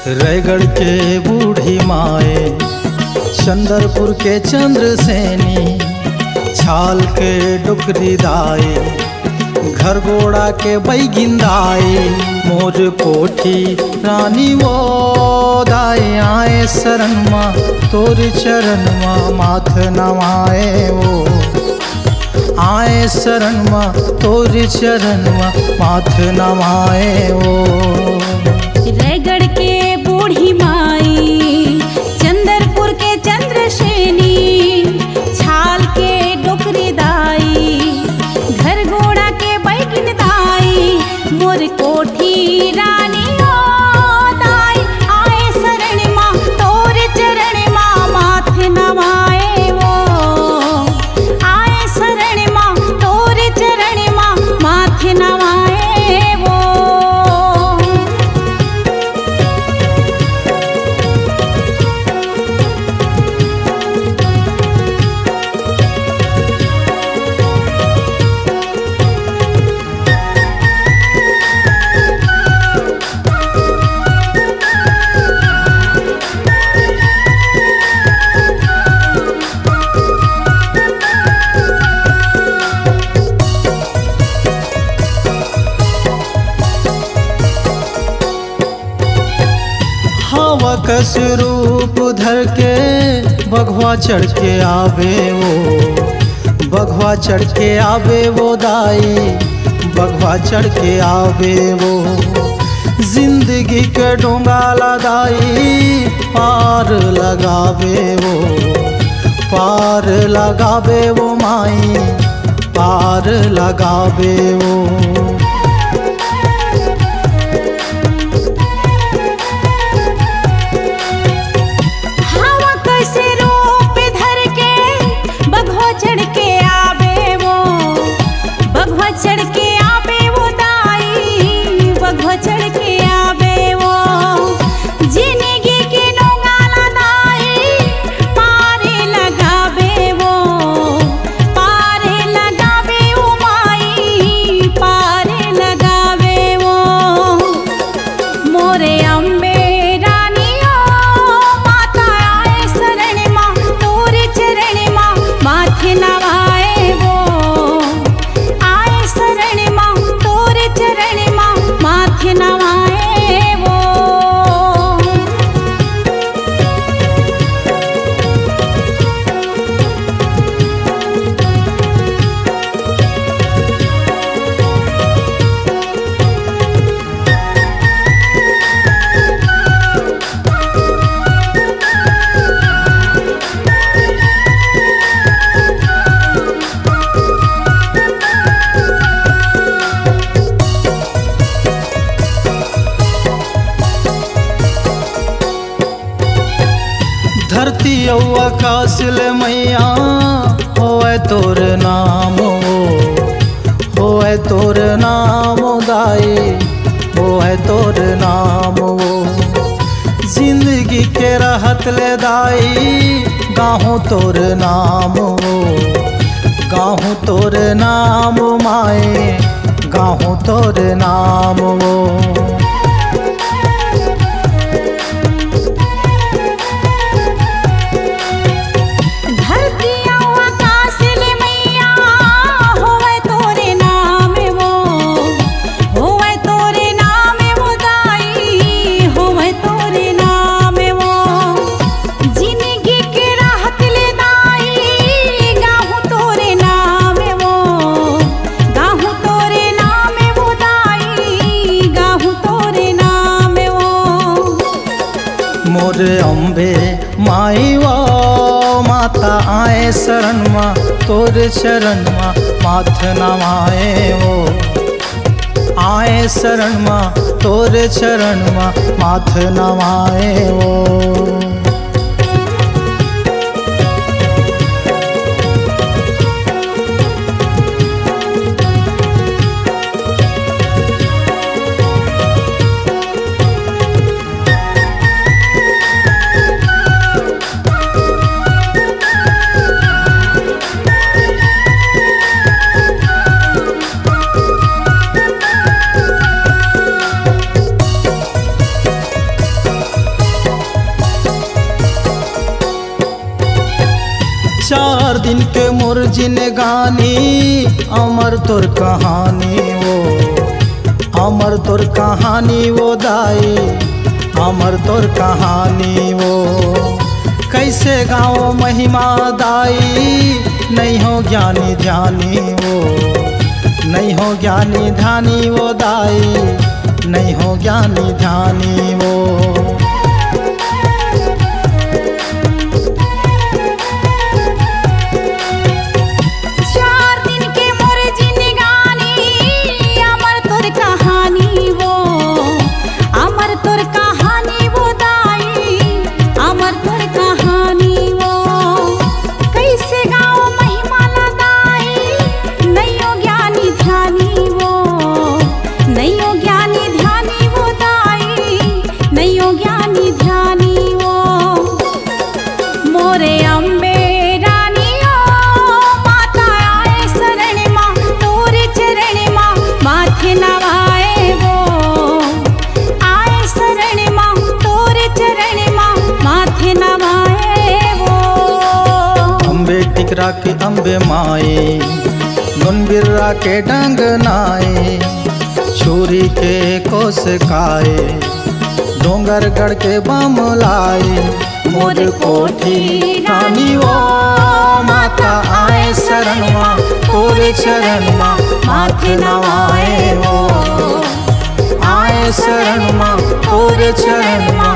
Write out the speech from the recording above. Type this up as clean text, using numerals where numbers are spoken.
रायगढ़ के बूढ़ी माए, चंद्रपुर के चंद्रसेनी, छाल के डुकरी दाई, घर गोड़ा के बैगिंदाई, मोर कोठी रानी वो दाई। आए शरण माँ तोर चरण माँ माथ नवाए वो, आए शरण माँ तोर चरण माँ माथ नवाए वो। रायगढ़ के बूढ़ी माई, चंद्रपुर के चंद्रसेनी, छाल के डोकरी दाई, घर घोड़ा के बैगिन दाई, मोर कोठी रानी ओ दाई। आए शरण माँ तोर चरण माँ माथ नवाए वो, आए शरण माँ तोर चरण माँ माथ नवाए वो। हवा कस रूप धर के बघवा चढ़ के आवे वो, बघवा चढ़ के आवे वो दाई, बघवा चढ़ के आवे वो। जिंदगी के डोंगाला दाई पार लगावे वो, पार लगावे वो माई, पार लगावे वो। चढ़ के आवे वो दाई, बघवा चढ़ के आवे वो। जिंदगी के डोंगाला दाई पारे लगावे वो, पारे लगावे वो माई, पारे लगावे वो। मोरे अम्बे रानी ओ माता, आए शरण माँ तोर चरण माँ माथे नवाए वो, शरण माँ तोर चरण माँ माथ नवाए वो। धरती आकाश ले मैया होए तोर नाम होए तोर नाम दाई, होए तोर नाम वो। जिंदगी के रहत ले दाई गाहूँ तोर नाम वो, गाहूँ तोर नाम माए, गाहूँ तोर नाम वो। मोर अम्बे माई वो माता, आए शरण माँ तोर चरण माँ माथ नवाए वो, आए शरण माँ तोर चरण माँ माथ नवाए वो। दिन के मोर जिनगानी अमर तोर कहानी वो, अमर तोर कहानी वो दाई, अमर तोर कहानी वो। कैसे गाओ महिमा दाई, नहीं हो ज्ञानी ध्यानी वो, नहीं हो ज्ञानी ध्यानी वो दाई, नहीं हो ज्ञानी ध्यानी वो। टिकरा के अम्बे माए, गुनबिर्रा के डंग नाए, छुरी के कोस खाए, डोंगरगढ़ के बम लाए। मोर कोठी रानी वो माता आए शरणवा, तोरे चरणवा माथे नवाए वो, आए शरणवा तोरे चरणवा